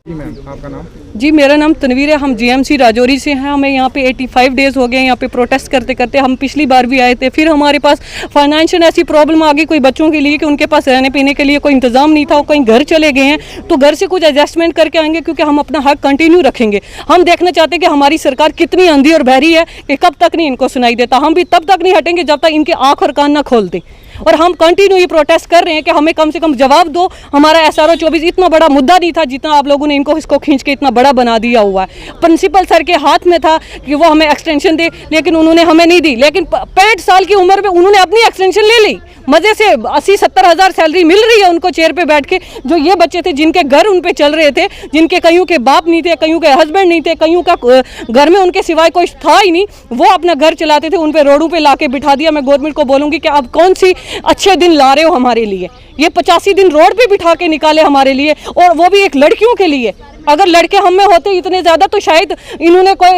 जी ma'am, आपका नाम? जी मेरा नाम तनवीर है। हम जीएमसी राजौरी से हैं। हमें यहाँ पे 85 डेज़ हो गए यहाँ पे प्रोटेस्ट करते करते। हम पिछली बार भी आए थे, फिर हमारे पास फाइनेंशियल ऐसी प्रॉब्लम आ गई कोई बच्चों के लिए कि उनके पास रहने पीने के लिए कोई इंतज़ाम नहीं था, वो कहीं घर चले गए हैं, तो घर से कुछ एडजस्टमेंट करके आएंगे क्योंकि हम अपना हक कंटिन्यू रखेंगे। हम देखना चाहते हैं कि हमारी सरकार कितनी अंधी और बहरी है कि कब तक नहीं इनको सुनाई देता। हम भी तब तक नहीं हटेंगे जब तक इनके आँख और कान ना खोल दें। और हम कंटिन्यू ये प्रोटेस्ट कर रहे हैं कि हमें कम से कम जवाब दो। हमारा SRO 24 इतना बड़ा मुद्दा नहीं था जितना आप लोगों ने इनको इसको खींच के इतना बड़ा बना दिया हुआ है। प्रिंसिपल सर के हाथ में था कि वो हमें एक्सटेंशन दे, लेकिन उन्होंने हमें नहीं दी। लेकिन 65 साल की उम्र में उन्होंने अपनी एक्सटेंशन ले ली। मज़े से 80-70 हज़ार सैलरी मिल रही है उनको चेयर पे बैठ के। जो ये बच्चे थे जिनके घर उन पे चल रहे थे, जिनके कईयों के बाप नहीं थे, कईयों के हस्बैंड नहीं थे, कईयों का घर में उनके सिवाय कोई था ही नहीं, वो अपना घर चलाते थे, उन पे रोडों पे लाके बिठा दिया। मैं गवर्नमेंट को बोलूँगी कि आप कौन सी अच्छे दिन ला रहे हो हमारे लिए। ये 85 दिन रोड पे बिठा के निकाले हमारे लिए, और वो भी एक लड़कियों के लिए। अगर लड़के हम में होते इतने ज़्यादा तो शायद इन्होंने कोई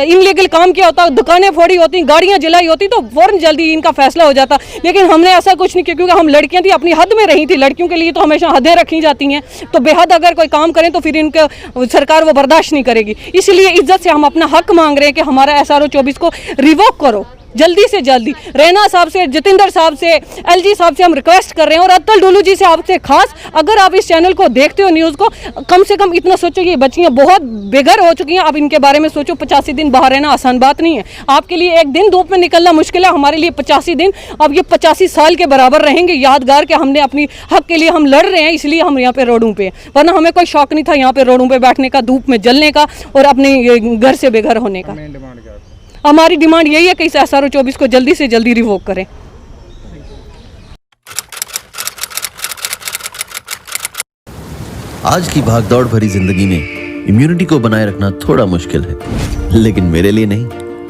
इनलीगल काम किया होता, दुकानें फोड़ी होती, गाड़ियां जलाई होती, तो फ़ौरन जल्दी इनका फैसला हो जाता। लेकिन हमने ऐसा कुछ नहीं किया क्योंकि हम लड़कियां थी, अपनी हद में रही थी। लड़कियों के लिए तो हमेशा हदें रखी जाती हैं, तो बेहद अगर कोई काम करें तो फिर इनका सरकार वो बर्दाश्त नहीं करेगी। इसलिए इज्जत से हम अपना हक मांग रहे हैं कि हमारा SRO 24 को रिवोक करो जल्दी से जल्दी। रैना साहब से, जितेंद्र साहब से, LG साहब से हम रिक्वेस्ट कर रहे हैं, और अत्तल डोलू जी से आपसे खास, अगर आप इस चैनल को देखते हो, न्यूज़ को, कम से कम इतना सोचो, ये बच्चियां बहुत बेघर हो चुकी हैं। अब इनके बारे में सोचो। 85 दिन बाहर रहना आसान बात नहीं है। आपके लिए एक दिन धूप में निकलना मुश्किल है, हमारे लिए 85 दिन अब ये 85 साल के बराबर रहेंगे, यादगार के हमने अपनी हक के लिए हम लड़ रहे हैं। इसलिए हम यहाँ पे रोडों पे, वरना हमें कोई शौक नहीं था यहाँ पे रोडों पे बैठने का, धूप में जलने का और अपने घर से बेघर होने का। हमारी डिमांड यही है कि इस SRO 24 को जल्दी से जल्दी रिवोक करें। आज की भागदौड़ भरी जिंदगी में इम्यूनिटी को बनाए रखना थोड़ा मुश्किल है, लेकिन मेरे लिए नहीं,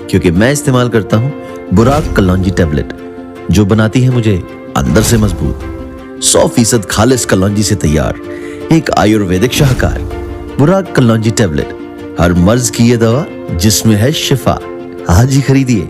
क्योंकि मैं इस्तेमाल करता हूं बुराक कलौंजी टैबलेट, जो बनाती है मुझे अंदर से मजबूत। 100% खालिस कलौंजी से तैयार एक आयुर्वेदिक शाहकार बुराक कलौंजी टैबलेट। हर मर्ज की ये दवा जिसमें है शिफा। आज ही खरीदिए।